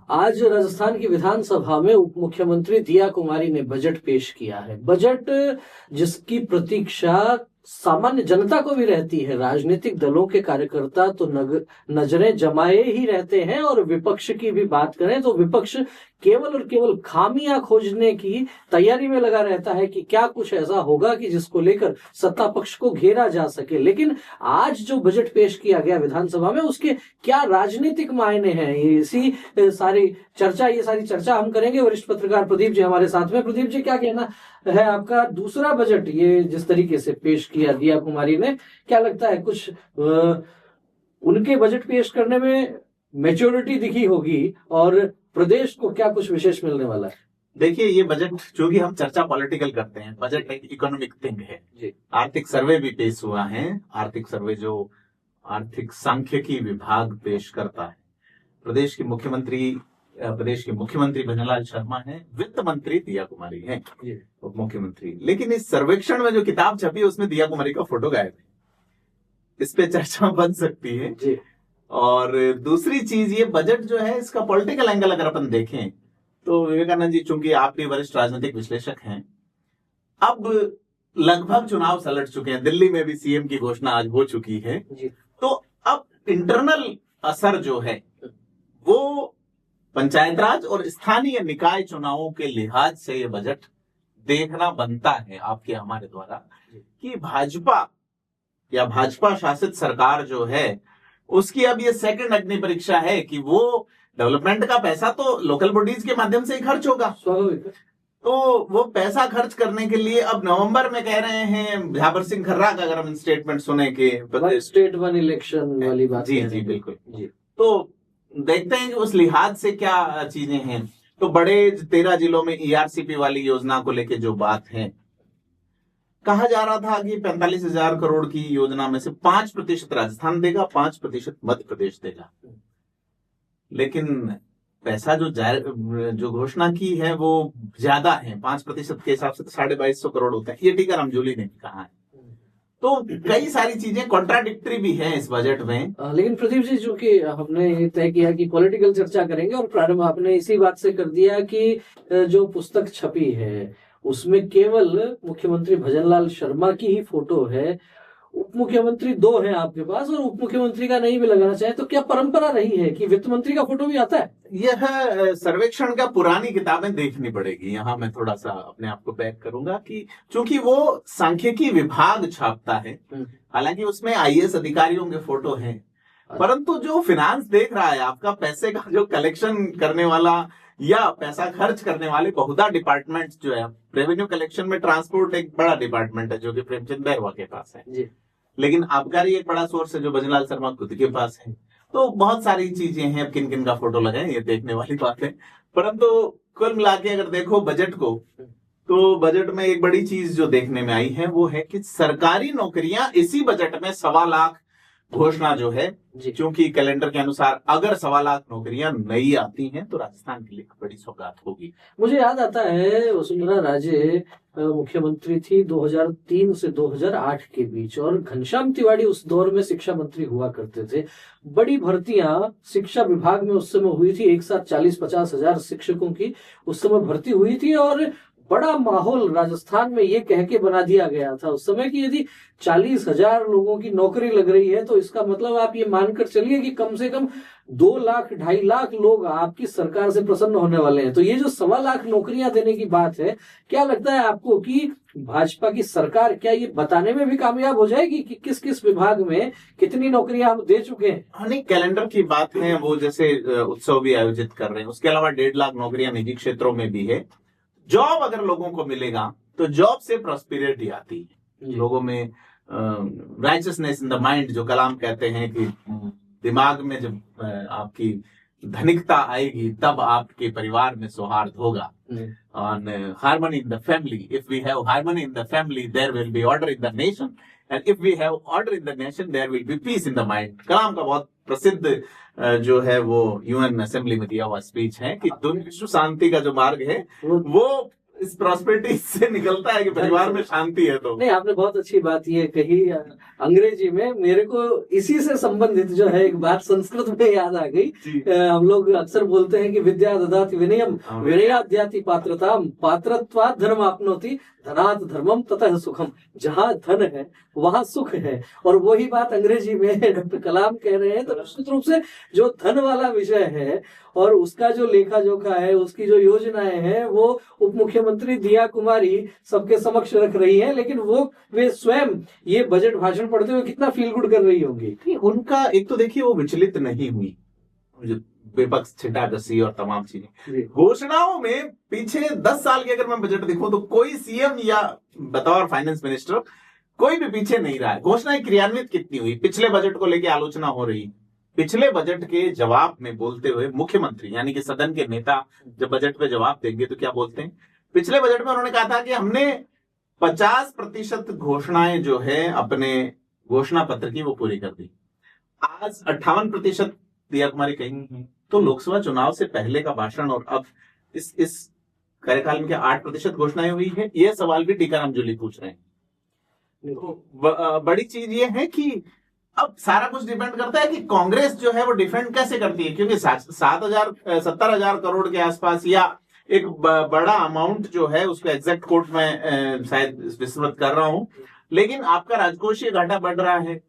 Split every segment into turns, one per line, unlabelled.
आज राजस्थान की विधानसभा में उप मुख्यमंत्री दिया कुमारी ने बजट पेश किया है। बजट जिसकी प्रतीक्षा सामान्य जनता को भी रहती है। राजनीतिक दलों के कार्यकर्ता तो नजरें जमाए ही रहते हैं और विपक्ष की भी बात करें तो विपक्ष केवल और केवल खामियां खोजने की तैयारी में लगा रहता है कि क्या कुछ ऐसा होगा कि जिसको लेकर सत्ता पक्ष को घेरा जा सके। लेकिन आज जो बजट पेश किया गया विधानसभा में, उसके क्या राजनीतिक मायने हैं, ये सारी चर्चा हम करेंगे। वरिष्ठ पत्रकार प्रदीप जी हमारे साथ में। प्रदीप जी, क्या कहना है आपका? दूसरा बजट ये जिस तरीके से पेश किया दिया कुमारी ने, क्या लगता है कुछ उनके बजट पेश करने में मैच्योरिटी दिखी होगी और प्रदेश को क्या कुछ विशेष मिलने वाला है?
देखिए, ये बजट जो कि हम चर्चा पॉलिटिकल करते हैं, बजट एक इकोनॉमिक थिंग है जी। आर्थिक सर्वे भी पेश हुआ है। आर्थिक सर्वे जो आर्थिक सांख्यिकी विभाग पेश करता है। प्रदेश के मुख्यमंत्री भजनलाल शर्मा हैं, वित्त मंत्री दिया कुमारी हैं, उप मुख्यमंत्री। लेकिन इस सर्वेक्षण में जो किताब छपी है उसमें दिया कुमारी का फोटो गायब है। इस पे चर्चा बन सकती है जी। और दूसरी चीज, ये बजट जो है इसका पॉलिटिकल एंगल अगर अपन देखें तो विवेकानंद जी, चूंकि आप भी वरिष्ठ राजनीतिक विश्लेषक हैं, अब लगभग चुनाव सलट चुके हैं। दिल्ली में भी सीएम की घोषणा आज हो चुकी है जी। तो अब इंटरनल असर जो है वो पंचायत राज और स्थानीय निकाय चुनावों के लिहाज से ये बजट देखना बनता है आपके हमारे द्वारा कि भाजपा या भाजपा शासित सरकार जो है उसकी अब ये सेकंड अग्नि परीक्षा है कि वो डेवलपमेंट का पैसा तो लोकल बॉडीज के माध्यम से ही खर्च होगा, स्वाभाविक। तो वो पैसा खर्च करने के लिए अब नवंबर में कह रहे हैं झाबर सिंह खर्रा का, अगर हम स्टेटमेंट सुने के
स्टेट वन इलेक्शन वाली बात।
जी जी बिल्कुल जी। तो देखते हैं कि उस लिहाज से क्या चीजें हैं। तो बड़े 13 जिलों में ईआरसीपी वाली योजना को लेके जो बात है, कहा जा रहा था कि 45,000 करोड़ की योजना में से 5% राजस्थान देगा, 5% मध्य प्रदेश देगा। लेकिन पैसा जो घोषणा की है वो ज्यादा है। 5% के हिसाब से तो 2250 करोड़ होता है, ये टीकाराम जूली ने भी कहा है। तो कई सारी चीजें कॉन्ट्राडिक्टरी भी हैं इस बजट में।
लेकिन प्रदीप जी, चूंकि हमने तय किया कि पॉलिटिकल चर्चा करेंगे और प्रारंभ आपने इसी बात से कर दिया कि जो पुस्तक छपी है उसमें केवल मुख्यमंत्री भजनलाल शर्मा की ही फोटो है। उप मुख्यमंत्री 2 हैं आपके पास और उप मुख्यमंत्री का नहीं भी लगाना चाहे तो क्या परंपरा रही है कि वित्त मंत्री का फोटो भी आता है?
यह सर्वेक्षण का पुरानी किताबें देखनी पड़ेगी। यहाँ मैं थोड़ा सा अपने आप को बैक करूंगा कि चूंकि वो सांख्यिकी विभाग छापता है, हालांकि उसमें आईएएस अधिकारियों के फोटो हैं, परंतु जो फिनांस देख रहा है आपका पैसे का, जो कलेक्शन करने वाला या पैसा खर्च करने वाले बहुधा डिपार्टमेंट जो है, रेवेन्यू कलेक्शन में ट्रांसपोर्ट एक बड़ा डिपार्टमेंट है जो कि प्रेमचंद बैरवा के पास है जी। लेकिन आबकारी एक बड़ा सोर्स है जो भजनलाल शर्मा खुद के पास है। तो बहुत सारी चीजें हैं, अब किन किन का फोटो लगाए ये देखने वाली बात है। परंतु कुल मिला के अगर देखो बजट को, तो बजट में एक बड़ी चीज जो देखने में आई है वो है कि सरकारी नौकरियां इसी बजट में 1.25 लाख घोषणा जो है, क्योंकि कैलेंडर के अनुसार अगर 1.25 लाख नौकरियां नई आती हैं तो राजस्थान के लिए बड़ी सौगात होगी।
मुझे याद आता है वसुंधरा राजे मुख्यमंत्री थी 2003 से 2008 के बीच और घनश्याम तिवाड़ी उस दौर में शिक्षा मंत्री हुआ करते थे। बड़ी भर्तियां शिक्षा विभाग में उस समय हुई थी, एक साथ 40-50 हजार शिक्षकों की उस समय भर्ती हुई थी और बड़ा माहौल राजस्थान में ये कह के बना दिया गया था उस समय कि यदि 40,000 लोगों की नौकरी लग रही है तो इसका मतलब आप ये मानकर चलिए कि कम से कम 2 लाख 2.5 लाख लोग आपकी सरकार से प्रसन्न होने वाले हैं। तो ये जो 1.25 लाख नौकरियां देने की बात है, क्या लगता है आपको कि भाजपा की सरकार क्या ये बताने में भी कामयाब हो जाएगी कि किस किस विभाग में कितनी नौकरियां हम दे चुके हैं?
नहीं, कैलेंडर की बात है, वो जैसे उत्सव भी आयोजित कर रहे हैं, उसके अलावा 1.5 लाख नौकरियां निजी क्षेत्रों में भी है। जॉब अगर लोगों को मिलेगा तो जॉब से प्रॉस्पेरिटी आती है, लोगों में राइचसनेस इन द माइंड, जो कलाम कहते हैं कि दिमाग में जब आपकी धनिकता आएगी तब आपके परिवार में सौहार्द होगा। Harmony in the family, if we have harmony in the family there will be order in the nation, and if we have order in the nation there will be peace in the mind. Kalam का बहुत प्रसिद्ध जो है वो UN assembly में दिया हुआ speech है कि विश्व शांति का जो मार्ग है वो इस प्रॉस्पेरिटी से निकलता है कि परिवार में शांति है। तो
नहीं, आपने बहुत अच्छी बात ये कही अंग्रेजी में। मेरे को इसी से संबंधित जो है एक बात संस्कृत में याद आ गई। हम लोग अक्सर बोलते हैं कि विद्या ददाति विनयम विनयाद्याति पात्रताम पात्रत्वात् धर्म आपनोति धनात् धर्मम ततः सुखम। जहाँ धन है वहाँ सुख है, और वही बात अंग्रेजी में डॉक्टर कलाम कह रहे हैं। तो निश्चित रूप से जो धन वाला विषय है और उसका जो लेखा जोखा है, उसकी जो योजनाएं हैं, वो उप मुख्यमंत्री दिया कुमारी सबके समक्ष रख रही है। लेकिन वे स्वयं ये बजट भाषण पढ़ते हुए कितना फील गुड कर रही होंगी।
उनका एक तो देखिए वो विचलित नहीं हुई, विपक्ष छिटाकसी और तमाम चीजें। घोषणाओं में पीछे 10 साल के अगर मैं बजट देखूं तो कोई सीएम या बतौर फाइनेंस मिनिस्टर कोई भी पीछे नहीं रहा है। घोषणाएं क्रियान्वित कितनी हुई, पिछले बजट को लेकर आलोचना हो रही। पिछले बजट के जवाब में बोलते हुए मुख्यमंत्री यानी कि सदन के नेता जब बजट पे जवाब देंगे तो क्या बोलते हैं? पिछले बजट में उन्होंने कहा था कि हमने 50% घोषणाएं जो है अपने घोषणा पत्र की वो पूरी कर दी। आज 58% दिया कुमारी कहीं। तो लोकसभा चुनाव से पहले का भाषण और अब इस कार्यकाल में क्या 8% घोषणाएं हुई है? यह सवाल भी टीकाराम जूली पूछ रहे हैं। तो बड़ी चीज ये है कि अब सारा कुछ डिपेंड करता है कि कांग्रेस जो है वो डिफेंड कैसे करती है, क्योंकि 70,000 करोड़ के आसपास या एक बड़ा अमाउंट जो है उसको एग्जैक्ट कोर्ट में शायद विस्मृत कर रहा हूं, लेकिन आपका राजकोषीय घाटा बढ़ रहा है,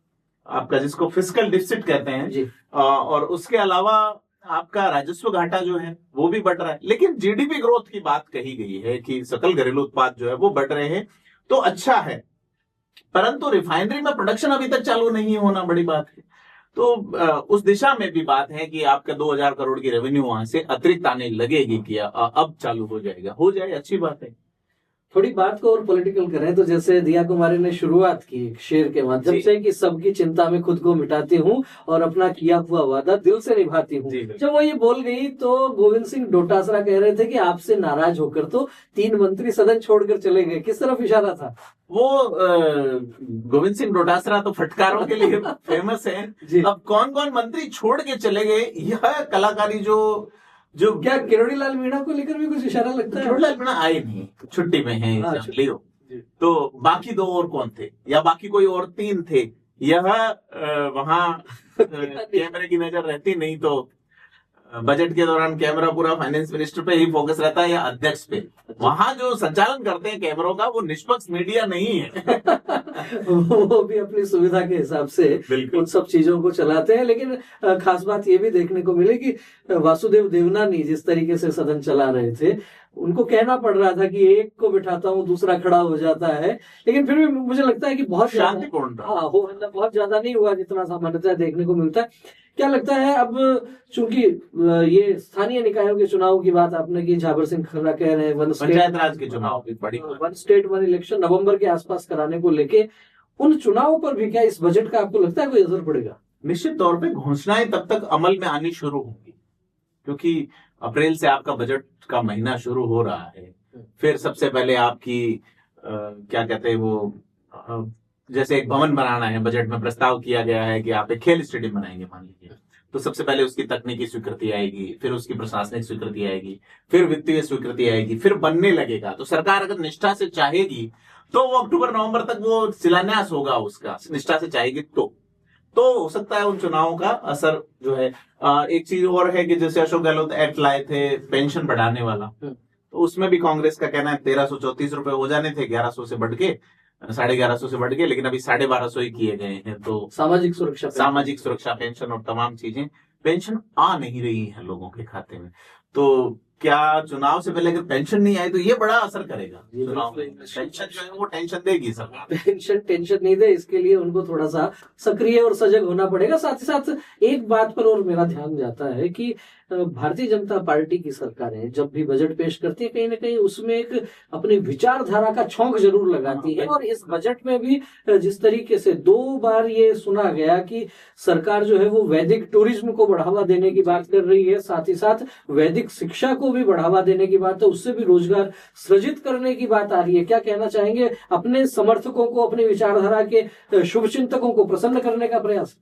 आपका जिसको फिस्कल डिफिसिट कहते हैं, और उसके अलावा आपका राजस्व घाटा जो है वो भी बढ़ रहा है। लेकिन जीडीपी ग्रोथ की बात कही गई है कि सकल घरेलू उत्पाद जो है वो बढ़ रहे हैं, तो अच्छा है। परंतु रिफाइनरी में प्रोडक्शन अभी तक चालू नहीं होना बड़ी बात है। तो उस दिशा में भी बात है कि आपका 2,000 करोड़ की रेवेन्यू वहां से अतिरिक्त आने लगेगी कि अब चालू हो जाए, अच्छी बात है।
थोड़ी बात को और पॉलिटिकल करें तो जैसे दिया कुमारी ने शुरुआत की एक शेर के माध्यम से कि सबकी चिंता में खुद को मिटाती हूँ और अपना किया हुआ वादा दिल से निभाती हूँ। जब वो ये बोल गई तो गोविंद सिंह डोटासरा कह रहे थे कि आपसे नाराज होकर तो 3 मंत्री सदन छोड़कर चले गए। किस तरफ इशारा था?
वो गोविंद सिंह डोटासरा तो फटकारों के लिए फेमस है। अब कौन कौन मंत्री छोड़ के चले गए, यह कलाकारी जो
क्या किरोड़ी लाल मीणा को लेकर भी कुछ इशारा लगता है?
किरोड़ी लाल मीणा आए नहीं, छुट्टी में है लियो। तो बाकी 2 और कौन थे, या बाकी कोई और 3 थे, यह वहां कैमरे की नजर रहती नहीं। तो बजट के दौरान कैमरा पूरा फाइनेंस मिनिस्टर पे ही फोकस रहता है या अध्यक्ष पे। वहां जो संचालन करते हैं कैमरों का वो निष्पक्ष मीडिया नहीं है।
वो भी अपनी सुविधा के हिसाब से उन सब चीजों को चलाते हैं। लेकिन खास बात ये भी देखने को मिले कि वासुदेव देवनानी जिस तरीके से सदन चला रहे थे, उनको कहना पड़ रहा था कि एक को बिठाता हूँ दूसरा खड़ा हो जाता है, लेकिन फिर भी मुझे लगता है कि बहुत
शांतिपूर्ण
बहुत ज्यादा नहीं हुआ जितना सामान्यतः देखने को मिलता है। क्या लगता है अब चूंकि ये स्थानीय निकायों के चुनाव की बात आपने की, झाबर सिंह खर्रा कह रहे हैं
पंचायत राज के चुनाव की बड़ी
1 स्टेट 1 इलेक्शन नवंबर के आसपास कराने को लेके, उन चुनावों पर भी क्या इस बजट का आपको लगता है कोई असर पड़ेगा?
निश्चित तौर पे घोषणाएं तब तक अमल में आनी शुरू होंगी, क्योंकि अप्रैल से आपका बजट का महीना शुरू हो रहा है। फिर सबसे पहले आपकी क्या कहते हैं वो, जैसे एक भवन बनाना है, बजट में प्रस्ताव किया गया है कि आप एक खेल स्टेडियम बनाएंगे मान लीजिए, तो सबसे पहले उसकी तकनीकी स्वीकृति आएगी, फिर उसकी प्रशासनिक स्वीकृति आएगी, फिर वित्तीय स्वीकृति आएगी, फिर बनने लगेगा। तो सरकार अगर निष्ठा से चाहेगी तो वो अक्टूबर नवंबर तक वो शिलान्यास होगा उसका, निष्ठा से चाहेगी तो हो सकता है उन चुनावों का असर जो है। एक चीज और है कि जैसे अशोक गहलोत एक्ट लाए थे पेंशन बढ़ाने वाला, तो उसमें भी कांग्रेस का कहना है 1334 रुपए हो जाने थे, 1100 से बढ़ के 1150 से बढ़ गए, लेकिन अभी 1250 ही किए गए हैं। तो सामाजिक सुरक्षा पेंशन और तमाम चीजें, पेंशन आ नहीं रही है लोगों के खाते में। तो क्या चुनाव से पहले अगर पेंशन नहीं आई तो ये बड़ा असर करेगा चुनाव में। पेंशन जो है वो टेंशन देगी सरकार,
टेंशन नहीं दे, इसके लिए उनको थोड़ा सा सक्रिय और सजग होना पड़ेगा। साथ ही साथ एक बात पर और मेरा ध्यान जाता है कि भारतीय जनता पार्टी की सरकारें जब भी बजट पेश करती है कहीं ना कहीं उसमें एक अपनी विचारधारा का छौंक जरूर लगाती है। और इस बजट में भी जिस तरीके से 2 बार ये सुना गया कि सरकार जो है वो वैदिक टूरिज्म को बढ़ावा देने की बात कर रही है, साथ ही साथ वैदिक शिक्षा को भी बढ़ावा देने की बात है, उससे भी रोजगार सृजित करने की बात आ रही है। क्या कहना चाहेंगे? अपने समर्थकों को, अपने विचारधारा के शुभचिंतकों को प्रसन्न करने का प्रयास?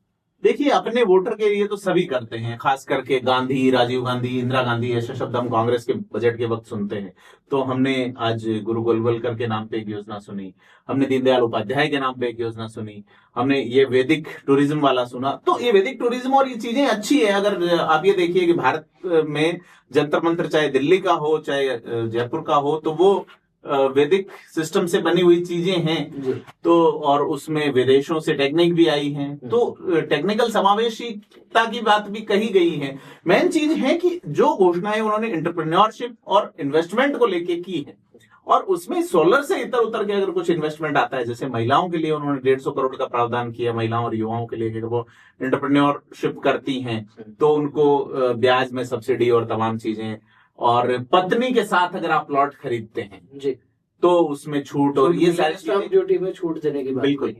देखिए, अपने वोटर के लिए तो सभी करते हैं, खास करके गांधी, राजीव गांधी, इंदिरा गांधी ऐसे शब्द हम कांग्रेस के बजट के वक्त सुनते हैं। तो हमने आज गुरु गोलवलकर के नाम पे एक योजना सुनी, हमने दीनदयाल उपाध्याय के नाम पे एक योजना सुनी, हमने ये वैदिक टूरिज्म वाला सुना। तो ये वैदिक टूरिज्म और ये चीजें अच्छी है। अगर आप ये देखिए कि भारत में जंतर मंत्र चाहे दिल्ली का हो चाहे जयपुर का हो, तो वो वैदिक सिस्टम से बनी हुई चीजें हैं। तो और उसमें विदेशों से टेक्निक भी आई है, तो टेक्निकल समावेशिता की बात भी कही गई है। मेन चीज है कि जो घोषणाएं उन्होंने एंटरप्रेन्योरशिप और इन्वेस्टमेंट को लेके की है, और उसमें सोलर से इतर उतर के अगर कुछ इन्वेस्टमेंट आता है, जैसे महिलाओं के लिए उन्होंने 150 करोड़ का प्रावधान किया, महिलाओं और युवाओं के लिए, अगर वो एंटरप्रेन्योरशिप करती हैं तो उनको ब्याज में सब्सिडी और तमाम चीजें, और पत्नी के साथ अगर आप प्लॉट खरीदते हैं
जी
तो उसमें छूट और ये सारी
स्टाम्प ड्यूटी में छूट देने की बात।
बिल्कुल।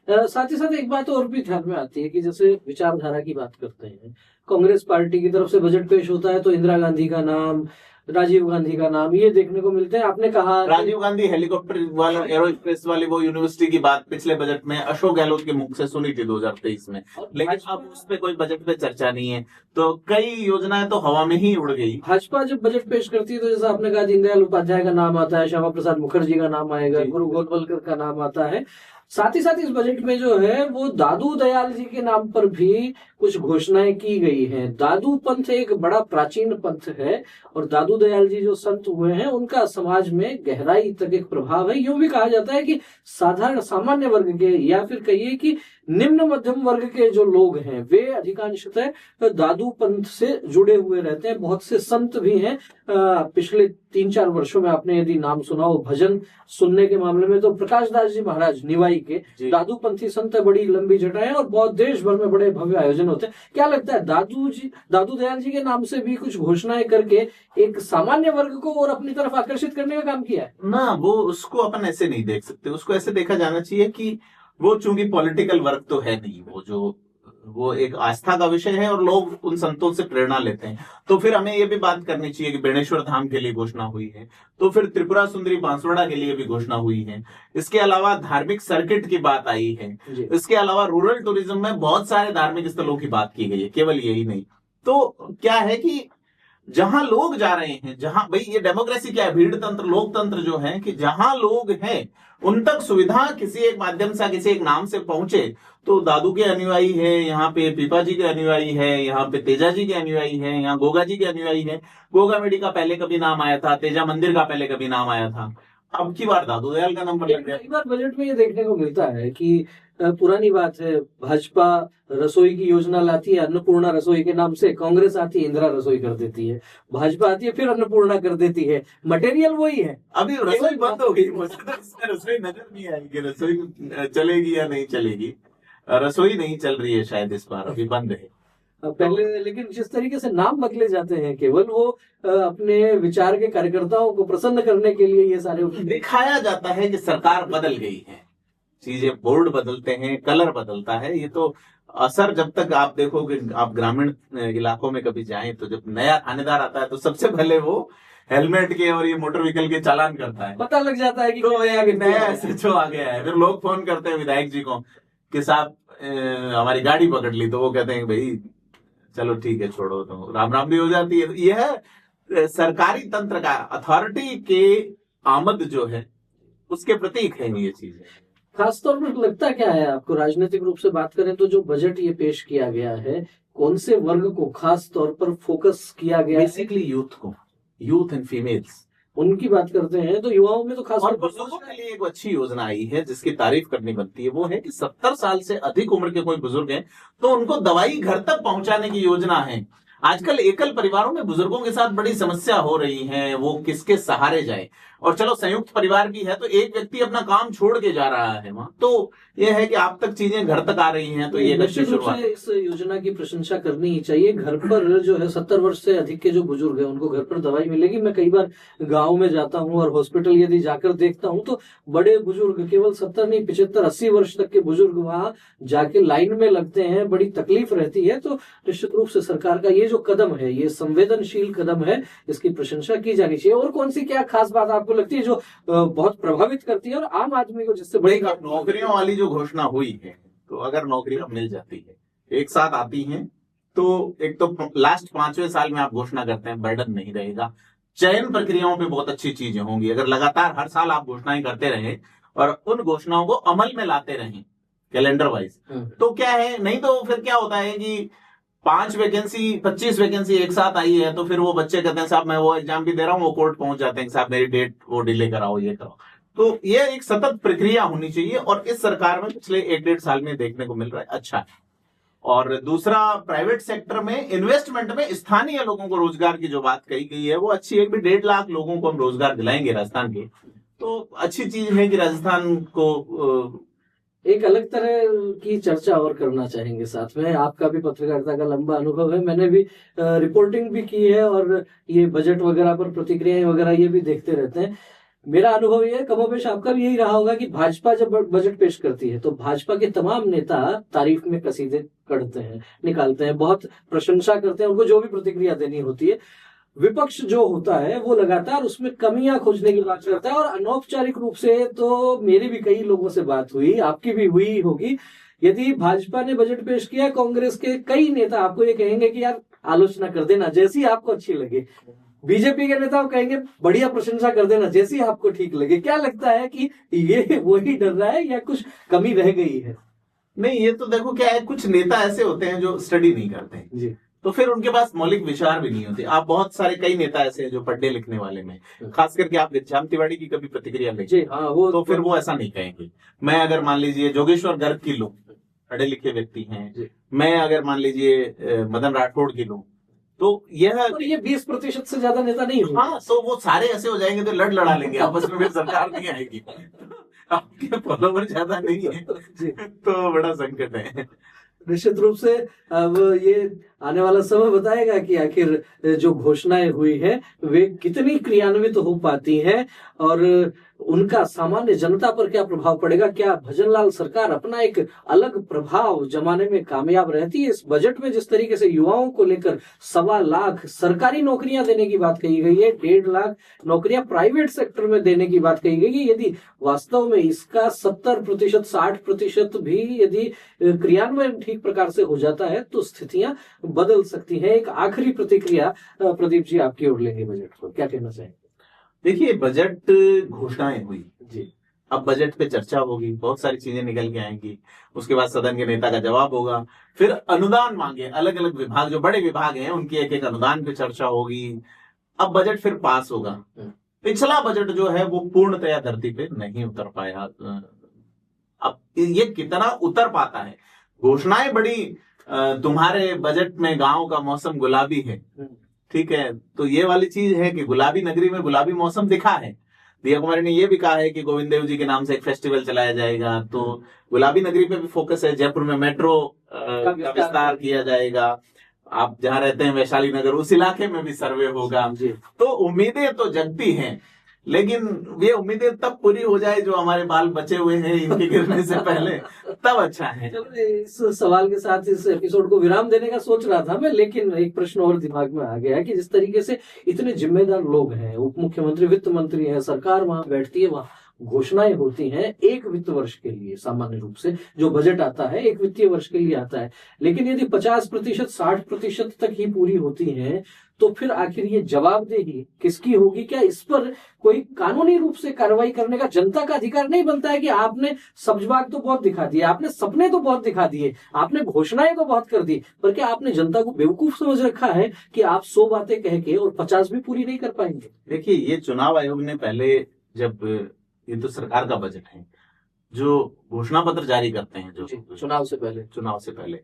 साथ ही साथ एक बात और भी ध्यान में आती है कि जैसे विचारधारा की बात करते हैं, कांग्रेस पार्टी की तरफ से बजट पेश होता है तो इंदिरा गांधी का नाम, राजीव गांधी का नाम ये देखने को मिलते हैं। आपने कहा
राजीव गांधी हेलीकॉप्टर वाला एरो एक्सप्रेस वाली वो यूनिवर्सिटी की बात पिछले बजट में अशोक गहलोत के मुख से सुनी थी 2023 में, लेकिन अब उस पे कोई बजट पे चर्चा नहीं है, तो कई योजनाएं तो हवा में ही उड़ गई।
भाजपा जब बजट पेश करती है तो जैसा आपने कहा दीनदयाल उपाध्याय का नाम आता है, श्यामा प्रसाद मुखर्जी का नाम आएगा, गुरु गोलवलकर का नाम आता है। साथ ही साथ इस बजट में जो है वो दादू दयाल जी के नाम पर भी कुछ घोषणाएं की गई हैं। दादू पंथ एक बड़ा प्राचीन पंथ है और दादू दयाल जी जो संत हुए हैं उनका समाज में गहराई तक एक प्रभाव है। यूं भी कहा जाता है कि साधारण सामान्य वर्ग के या फिर कहिए कि निम्न मध्यम वर्ग के जो लोग हैं वे अधिकांशतः दादू पंथ से जुड़े हुए रहते हैं। बहुत से संत भी हैं। पिछले 3-4 वर्षों में आपने यदि नाम सुना हो भजन सुनने के मामले में तो प्रकाश दास जी महाराज निवाई के दादू पंथी संत है, बड़ी लंबी जटाएं और बहुत देश भर में बड़े भव्य आयोजन होते हैं। क्या लगता है दादू दयाल जी के नाम से भी कुछ घोषणाएं करके एक सामान्य वर्ग को और अपनी तरफ आकर्षित करने का काम किया है
ना? वो उसको अपन ऐसे नहीं देख सकते, उसको ऐसे देखा जाना चाहिए कि वो चूंकि पॉलिटिकल वर्क तो है नहीं, वो एक आस्था का विषय है और लोग उन संतों से प्रेरणा लेते हैं। तो फिर हमें ये भी बात करनी चाहिए कि बेणेश्वर धाम के लिए घोषणा हुई है, तो फिर त्रिपुरा सुंदरी बांसवाड़ा के लिए भी घोषणा हुई है। इसके अलावा धार्मिक सर्किट की बात आई है, इसके अलावा रूरल टूरिज्म में बहुत सारे धार्मिक स्थलों की बात की गई है, केवल यही नहीं। तो क्या है कि जहां लोग जा रहे हैं, जहां भाई ये डेमोक्रेसी क्या है, भीड़ तंत्र, लोकतंत्र जो है कि जहां लोग हैं उन तक सुविधा किसी एक माध्यम से किसी एक नाम से पहुंचे। तो दादू के अनुयायी है, यहाँ पे पीपा जी के अनुयायी है, यहाँ पे तेजा जी के अनुयायी है, यहाँ गोगा जी के अनुयायी है। गोगा मेडी का पहले कभी नाम आया था, तेजा मंदिर का पहले कभी नाम आया था, अब की बार दादू दयाल का नंबर लग गया।
कई बार बजट में ये देखने को मिलता है कि पुरानी बात है, भाजपा रसोई की योजना लाती है अन्नपूर्णा रसोई के नाम से, कांग्रेस आती है इंदिरा रसोई कर देती है, भाजपा आती है फिर अन्नपूर्णा कर देती है, मटेरियल वही है।
अभी रसोई बंद हो गई, मुझे तो इसमें रसोई नजर नहीं आएगी, रसोई चलेगी या नहीं चलेगी। रसोई नहीं चल रही है शायद इस बार, अभी बंद है।
पहले लेकिन जिस तरीके से नाम बदले जाते हैं केवल वो अपने विचार के कार्यकर्ताओं को प्रसन्न करने के लिए ये सारे
दिखाया जाता है कि सरकार बदल गई है, चीजें बोर्ड बदलते हैं, कलर बदलता है, ये तो असर जब तक आप देखोगे, आप ग्रामीण इलाकों में कभी जाएं तो जब नया थानेदार आता है तो सबसे पहले वो हेलमेट के और ये मोटर व्हीकल के चालान करता है,
पता लग जाता है कि
तो नया एसएचओ आ गया है। फिर लोग फोन करते हैं विधायक जी को कि साहब हमारी गाड़ी पकड़ ली, तो वो कहते हैं भाई चलो ठीक है छोड़ो, तो राम राम भी हो जाती है। यह सरकारी तंत्र का अथॉरिटी के आमद जो है उसके प्रतीक है ये चीजें।
खासतौर पर लगता क्या है आपको, राजनीतिक रूप से बात करें तो जो बजट ये पेश किया गया है कौन से वर्ग को खास तौर पर फोकस किया गया है?
बेसिकली यूथ को, यूथ एंड फीमेल्स,
उनकी बात करते हैं तो युवाओं में तो खास
और बुजुर्गों के लिए एक अच्छी योजना आई है जिसकी तारीफ करनी बनती है। वो है कि 70 साल से अधिक उम्र के कोई बुजुर्ग हैं तो उनको दवाई घर तक पहुंचाने की योजना है। आजकल एकल परिवारों में बुजुर्गों के साथ बड़ी समस्या हो रही है, वो किसके सहारे जाए। और चलो संयुक्त परिवार भी है तो एक व्यक्ति अपना काम छोड़ के जा रहा है वहां, तो यह है कि आप तक चीजें घर तक आ रही हैं, तो ये
निश्चित रूप से इस योजना की प्रशंसा करनी ही चाहिए। घर पर जो है 70 वर्ष से अधिक के जो बुजुर्ग हैं उनको घर पर दवाई मिलेगी। मैं कई बार गांव में जाता हूं और हॉस्पिटल यदि जाकर देखता हूं तो बड़े बुजुर्ग, केवल 70 नहीं 75-80 वर्ष तक के बुजुर्ग वहां जाके लाइन में लगते हैं, बड़ी तकलीफ रहती है। तो निश्चित रूप से सरकार का ये जो कदम है, ये संवेदनशील कदम है, इसकी प्रशंसा की जानी चाहिए। और कौन सी क्या खास बात आपको लगती है जो बहुत प्रभावित करती है और आम आदमी को जिससे बड़ी
नौकरियों वाली जो घोषणा हुई है, तो अगर नौकरियां मिल जाती है एक साथ आती हैं तो एक तो लास्ट 5वें साल में आप घोषणा करते हैं, बर्डन नहीं रहेगा। चयन प्रक्रियाओं पे बहुत अच्छी चीजें होंगी। अगर लगातार हर साल आप घोषणाएं करते रहे और उन घोषणाओं को अमल में लाते रहें कैलेंडर वाइज, तो क्या है, नहीं तो फिर क्या होता है कि 5 वैकेंसी 25 वैकेंसी एक साथ आई है, तो फिर वो बच्चे कहते हैं साहब मैं वो एग्जाम भी दे रहा हूँ, वो कोर्ट पहुंच जाते हैं साहब मेरी डेट वो डिले कराओ, ये कराओ। तो ये एक सतत प्रक्रिया होनी चाहिए और इस सरकार में पिछले 1-1.5 साल में देखने को मिल रहा है, अच्छा है। और दूसरा, प्राइवेट सेक्टर में इन्वेस्टमेंट में स्थानीय लोगों को रोजगार की जो बात कही गई है वो अच्छी है। 1.5 लाख लोगों को हम रोजगार दिलाएंगे राजस्थान के, तो अच्छी चीज है कि राजस्थान को
एक अलग तरह की चर्चा और करना चाहेंगे साथ में। आपका भी पत्रकारिता का लंबा अनुभव है, मैंने भी रिपोर्टिंग भी की है और ये बजट वगैरह पर प्रतिक्रियाएं वगैरह ये भी देखते रहते हैं। मेरा अनुभव ये है, कमोबेश आपका भी यही रहा होगा कि भाजपा जब बजट पेश करती है तो भाजपा के तमाम नेता तारीफ में कसीदे करते हैं, निकालते हैं, बहुत प्रशंसा करते हैं, उनको जो भी प्रतिक्रिया देनी होती है। विपक्ष जो होता है वो लगातार उसमें कमियां खोजने की बात करता है और अनौपचारिक रूप से तो मेरी भी कई लोगों से बात हुई, आपकी भी हुई होगी। यदि भाजपा ने बजट पेश किया, कांग्रेस के कई नेता आपको ये कहेंगे कि यार आलोचना कर देना जैसी आपको अच्छी लगे। बीजेपी के नेता कहेंगे बढ़िया प्रशंसा कर देना जैसी आपको ठीक लगे। क्या लगता है कि ये वही डर रहा है या कुछ कमी रह गई है?
नहीं, ये तो देखो क्या है, कुछ नेता ऐसे होते हैं जो स्टडी नहीं करते हैं जी, तो फिर उनके पास मौलिक विचार भी नहीं होते। आप बहुत सारे कई नेता ऐसे हैं जो पढ़ने लिखने वाले में, खास करके आप घनश्याम तिवारी की कभी प्रतिक्रिया लेंगे तो फिर वो ऐसा नहीं कहेंगे। मैं अगर मान लीजिए जोगेश्वर गर्ग की लूं, पढ़े लिखे व्यक्ति हैं, मैं अगर मान लीजिए मदन राठौड़ की लूं, तो ये 20% से ज्यादा नेता नहीं होगा। हाँ, तो वो सारे ऐसे हो जाएंगे तो लड़ा लेंगे आपस में, फिर सरकार नहीं आएगी। आपके फॉलोवर ज्यादा नहीं है तो बड़ा संकट है।
निश्चित रूप से अब ये आने वाला समय बताएगा कि आखिर जो घोषणाएं हुई है वे कितनी क्रियान्वित हो पाती हैं और उनका सामान्य जनता पर क्या प्रभाव पड़ेगा। क्या भजनलाल सरकार अपना एक अलग प्रभाव जमाने में कामयाब रहती है? इस बजट में जिस तरीके से युवाओं को लेकर 1.25 लाख सरकारी नौकरियां देने की बात कही गई है, 1.5 लाख नौकरियां प्राइवेट सेक्टर में देने की बात कही गई है, यदि वास्तव में इसका 70% 60% भी यदि क्रियान्वयन ठीक प्रकार से हो जाता है तो स्थितियां बदल सकती है। एक आखिरी प्रतिक्रिया प्रदीप जी आपकी ओर लेंगे बजट पर, क्या कहना चाहेंगे?
देखिए, बजट घोषणाएं हुई जी, अब बजट पे चर्चा होगी, बहुत सारी चीजें निकल के आएंगी, उसके बाद सदन के नेता का जवाब होगा, फिर अनुदान मांगे, अलग अलग विभाग जो बड़े विभाग हैं उनके एक एक अनुदान पे चर्चा होगी, अब बजट फिर पास होगा। पिछला बजट जो है वो पूर्णतया धरती पे नहीं उतर पाया। अब ये कितना उतर पाता है? घोषणाएं बड़ी, तुम्हारे बजट में गांव का मौसम गुलाबी है, ठीक है, तो ये वाली चीज है कि गुलाबी नगरी में गुलाबी मौसम दिखा है। दिया कुमारी ने ये भी कहा है कि गोविंद देव जी के नाम से एक फेस्टिवल चलाया जाएगा, तो गुलाबी नगरी पे भी फोकस है। जयपुर में मेट्रो का विस्तार किया जाएगा, आप जहां रहते हैं वैशाली नगर, उस इलाके में भी सर्वे होगा। तो उम्मीदें तो जगती हैं, लेकिन ये उम्मीदें तब पूरी हो जाए जो हमारे बाल बचे हुए हैं इनके गिरने से पहले, तब अच्छा है। चलो,
इस सवाल के साथ इस एपिसोड को विराम देने का सोच रहा था मैं, लेकिन एक प्रश्न और दिमाग में आ गया कि जिस तरीके से इतने जिम्मेदार लोग हैं, उप मुख्यमंत्री, वित्त मंत्री है, सरकार वहां बैठती है, वहां घोषणाएं होती हैं एक वित्त वर्ष के लिए। सामान्य रूप से जो बजट आता है एक वित्तीय वर्ष के लिए आता है, लेकिन यदि 50% 60% तक ही पूरी होती है तो फिर आखिर ये जवाबदेही किसकी होगी? क्या इस पर कोई कानूनी रूप से कार्रवाई करने का जनता का अधिकार नहीं बनता है कि आपने सब्जबाग तो बहुत दिखा दिए, आपने सपने तो बहुत दिखा दिए, आपने घोषणाएं तो बहुत कर दी, पर क्या आपने जनता को बेवकूफ समझ रखा है कि आप 100 बातें कह के और 50 भी पूरी नहीं कर पाएंगे?
देखिए, ये चुनाव आयोग ने पहले, जब ये तो सरकार का बजट है, जो घोषणा पत्र जारी करते हैं जो
चुनाव से पहले,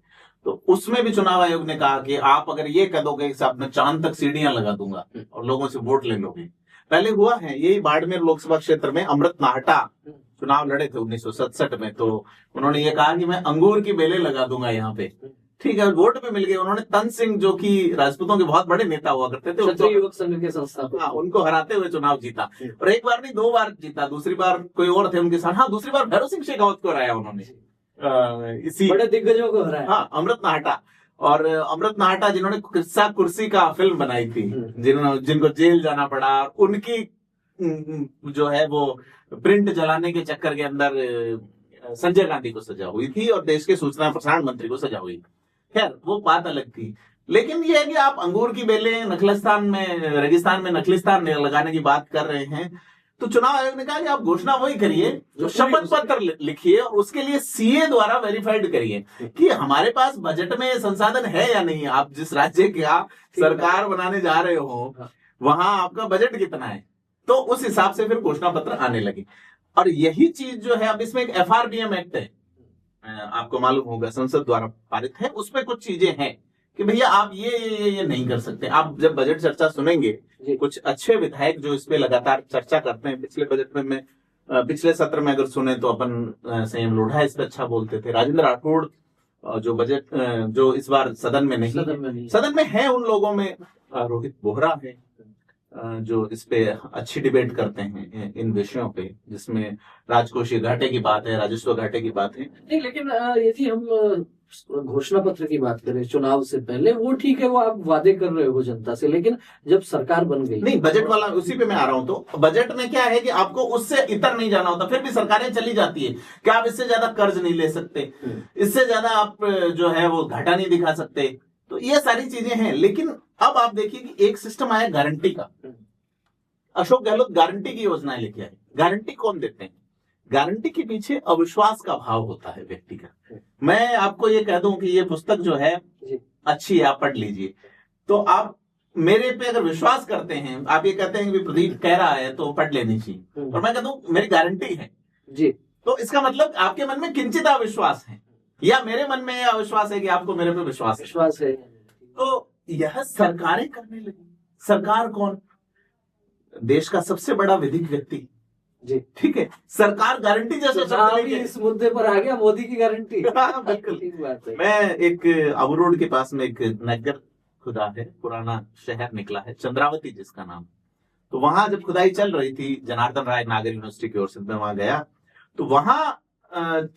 तो उसमें भी चुनाव आयोग ने कहा कि आप अगर ये कह दोगे कि साहब मैं चांद तक सीढ़ियां लगा दूंगा और लोगों से वोट ले लोगे। पहले हुआ है, यही बाड़मेर लोकसभा क्षेत्र में अमृत नाहटा चुनाव लड़े थे 1967 में, तो उन्होंने ये कहा कि मैं अंगूर की बेलें लगा दूंगा यहाँ पे, ठीक है, वोट पे मिल गए। उन्होंने तन सिंह, जो कि राजपूतों के बहुत बड़े नेता हुआ करते थे,
क्षत्रिय युवक संघ के संस्थापक,
हाँ, उनको हराते हुए चुनाव जीता। और एक बार नहीं, 2 बार जीता, दूसरी बार कोई और थे उनके साथ, हाँ, दूसरी बार भैरव सिंह शेखावत को हराया उन्होंने, इसी
बड़े दिग्गजों को हराया।
हाँ, अमृत नाहटा। और अमृत नाहटा जिन्होंने किस्सा कुर्सी का फिल्म बनाई थी, जिनको जेल जाना पड़ा, उनकी जो है वो प्रिंट जलाने के चक्कर के अंदर संजय गांधी को सजा हुई थी और देश के सूचना प्रसारण मंत्री को सजा हुई। खैर वो बात अलग थी। लेकिन ये है कि आप अंगूर की बेलें नखलिस्तान में, रेगिस्तान में नखलिस्तान में लगाने की बात कर रहे हैं, तो चुनाव आयोग ने कहा कि आप घोषणा वही करिए जो शपथ पत्र लिखिए और उसके लिए सीए द्वारा वेरीफाइड करिए कि हमारे पास बजट में संसाधन है या नहीं। आप जिस राज्य का सरकार बनाने जा रहे हो वहां आपका बजट कितना है, तो उस हिसाब से फिर घोषणा पत्र आने लगे। और यही चीज जो है, अब इसमें एक FRBM एक्ट है, आपको मालूम होगा, संसद द्वारा पारित है। उसमें कुछ चीजें हैं कि भैया आप ये नहीं कर सकते। आप जब बजट चर्चा सुनेंगे, कुछ अच्छे विधायक जो इस पे लगातार चर्चा करते हैं, पिछले बजट में मैं पिछले सत्र में अगर सुने तो अपन संयम लोढ़ा इस पे अच्छा बोलते थे, राजेंद्र राठौड़ जो बजट जो इस बार सदन में नहीं सदन में है, उन लोगों में रोहित बोहरा है जो इस पे अच्छी डिबेट करते हैं इन विषयों पे, जिसमें राजकोषीय घाटे की बात है, राजस्व घाटे की बात है।
नहीं, लेकिन यदि हम घोषणा पत्र की बात करें चुनाव से पहले, वो ठीक है, वो आप वादे कर रहे हो जनता से, लेकिन जब सरकार बन गई,
नहीं बजट वाला उसी पे मैं आ रहा हूं। तो बजट में क्या है कि आपको उससे इतर नहीं जाना होता, फिर भी सरकारें चली जाती है कि आप इससे ज्यादा कर्ज नहीं ले सकते, इससे ज्यादा आप जो है वो घाटा नहीं दिखा सकते, तो ये सारी चीजें हैं। लेकिन अब आप देखिए कि एक सिस्टम आया गारंटी का। अशोक गहलोत गारंटी की योजनाएं लेके आए। गारंटी कौन देते हैं? गारंटी के पीछे अविश्वास का भाव होता है व्यक्ति का। मैं आपको ये कह दूं कि ये पुस्तक जो है अच्छी है, आप पढ़ लीजिए, तो आप मेरे पे अगर विश्वास करते हैं, आप ये कहते हैं कि प्रदीप कह रहा है तो पढ़ लेनी चाहिए, और मैं कहता हूं मेरी गारंटी है जी, तो इसका मतलब आपके मन में किंचित अविश्वास है, या मेरे मन में अविश्वास है कि आपको मेरे पे विश्वास है। तो यह सरकारें करने लगी। सरकार कौन? देश का सबसे बड़ा विधिक व्यक्ति जी, ठीक है। सरकार गारंटी जैसा शब्द लेके
इस मुद्दे पर आ गया, मोदी की गारंटी।
हाँ, बिल्कुल। मैं एक अबू रोड के पास में एक नगर खुदा है, पुराना शहर निकला है, चंद्रावती जिसका नाम। तो वहां जब खुदाई चल रही थी जनार्दन राय नागर यूनिवर्सिटी की ओर से, मैं वहां गया, तो वहां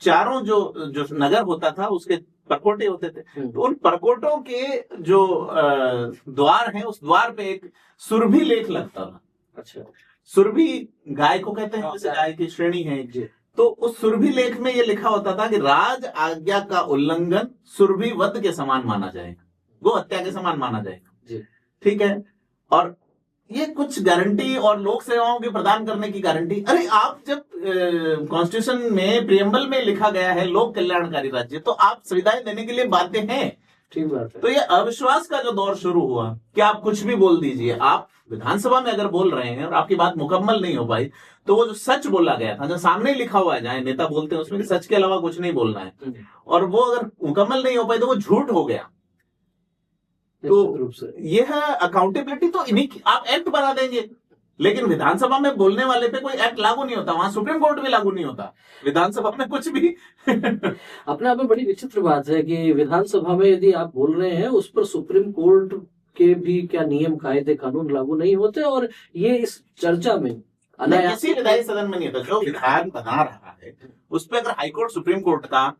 चारों जो नगर होता था उसके परकोटे होते थे। तो उन परकोटों के जो द्वार हैं, उस द्वार पे एक सुरभि लेख लगता था। अच्छा, सुरभि गाय को कहते हैं, जैसे गाय की श्रेणी है। तो उस सुरभि लेख में ये लिखा होता था कि राज आज्ञा का उल्लंघन सुरभि वध के समान माना जाएगा, गो हत्या के समान माना जाएगा। ठीक है। और ये कुछ गारंटी और लोक सेवाओं के प्रदान करने की गारंटी। अरे आप जब कॉन्स्टिट्यूशन में प्रियम्बल में लिखा गया है लोक कल्याणकारी राज्य, तो आप सुविधाएं देने के लिए बाध्य हैं। ठीक बात है। तो ये अविश्वास का जो दौर शुरू हुआ कि आप कुछ भी बोल दीजिए, आप विधानसभा में अगर बोल रहे हैं और आपकी बात मुकम्मल नहीं हो पाई, तो वो जो सच बोला गया था, जो सामने लिखा हुआ है, जहां नेता बोलते हैं उसमें कि सच के अलावा कुछ नहीं बोलना है, और वो अगर मुकम्मल नहीं हो पाई तो वो झूठ हो गया। तो यह अकाउंटेबिलिटी तो इन्हीं, आप एक्ट बना देंगे, लेकिन विधानसभा में बोलने वाले पे कोई एक्ट लागू नहीं होता, वहां सुप्रीम कोर्ट भी लागू नहीं होता, विधानसभा में कुछ भी।
अपने आप में बड़ी विचित्र बात है कि विधानसभा में यदि आप बोल रहे हैं, उस पर सुप्रीम कोर्ट के भी क्या नियम कायदे कानून लागू नहीं होते, और ये इस चर्चा में
किसी विधायी सदन में नहीं होता। जो विधान बना रहा है उस पर अगर हाईकोर्ट सुप्रीम कोर्ट का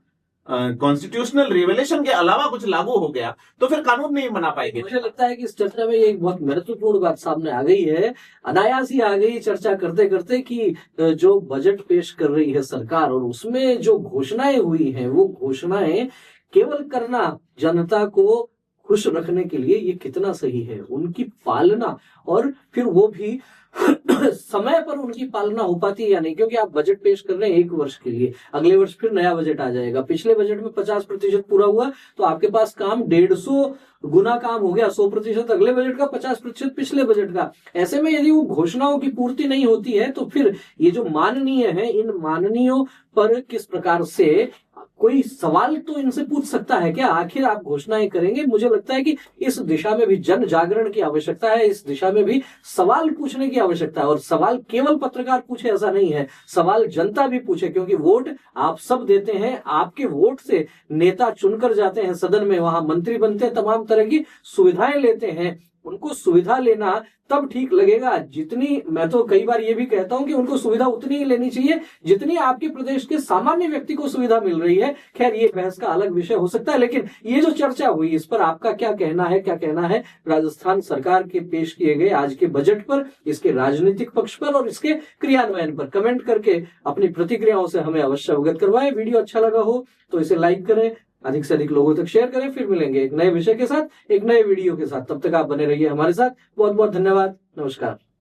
कॉन्स्टिट्यूशनल रिवेलेशन के अलावा कुछ लागू हो गया तो फिर कानून नहीं बना पाएंगे।
मुझे लगता है कि इस चर्चा में एक बहुत महत्वपूर्ण बात सामने आ गई है, अनायास ही आ गई चर्चा करते करते, कि जो बजट पेश कर रही है सरकार और उसमें जो घोषणाएं हुई हैं, वो घोषणाएं केवल करना जनता को खुश रखने के लिए, ये कितना सही है? उनकी पालना, और फिर वो भी समय पर उनकी पालना हो पाती है या नहीं? क्योंकि आप बजट पेश कर रहे हैं 1 वर्ष के लिए, अगले वर्ष फिर नया बजट आ जाएगा। पिछले बजट में 50% पूरा हुआ, तो आपके पास काम 150 गुना काम हो गया, 100% अगले बजट का, 50% पिछले बजट का। ऐसे में यदि वो घोषणाओं की पूर्ति नहीं होती है, तो फिर ये जो माननीय है, इन माननीयों पर किस प्रकार से कोई सवाल तो इनसे पूछ सकता है क्या? आखिर आप घोषणाएं करेंगे। मुझे लगता है कि इस दिशा में भी जन जागरण की आवश्यकता है, इस दिशा में भी सवाल पूछने की आवश्यकता है, और सवाल केवल पत्रकार पूछे ऐसा नहीं है, सवाल जनता भी पूछे, क्योंकि वोट आप सब देते हैं, आपके वोट से नेता चुनकर जाते हैं सदन में, वहां मंत्री बनते हैं, तमाम तरह की सुविधाएं लेते हैं। उनको सुविधा लेना तब ठीक लगेगा जितनी, मैं तो कई बार ये भी कहता हूं कि उनको सुविधा उतनी ही लेनी चाहिए जितनी आपके प्रदेश के सामान्य व्यक्ति को सुविधा मिल रही है। खैर, ये बहस का अलग विषय हो सकता है, लेकिन ये जो चर्चा हुई, इस पर आपका क्या कहना है राजस्थान सरकार के पेश किए गए आज के बजट पर, इसके राजनीतिक पक्ष पर और इसके क्रियान्वयन पर? कमेंट करके अपनी प्रतिक्रियाओं से हमें अवश्य अवगत करवाएं। वीडियो अच्छा लगा हो तो इसे लाइक करें, अधिक से अधिक लोगों तक शेयर करें। फिर मिलेंगे एक नए विषय के साथ, एक नए वीडियो के साथ। तब तक आप बने रहिए हमारे साथ। बहुत बहुत धन्यवाद। नमस्कार।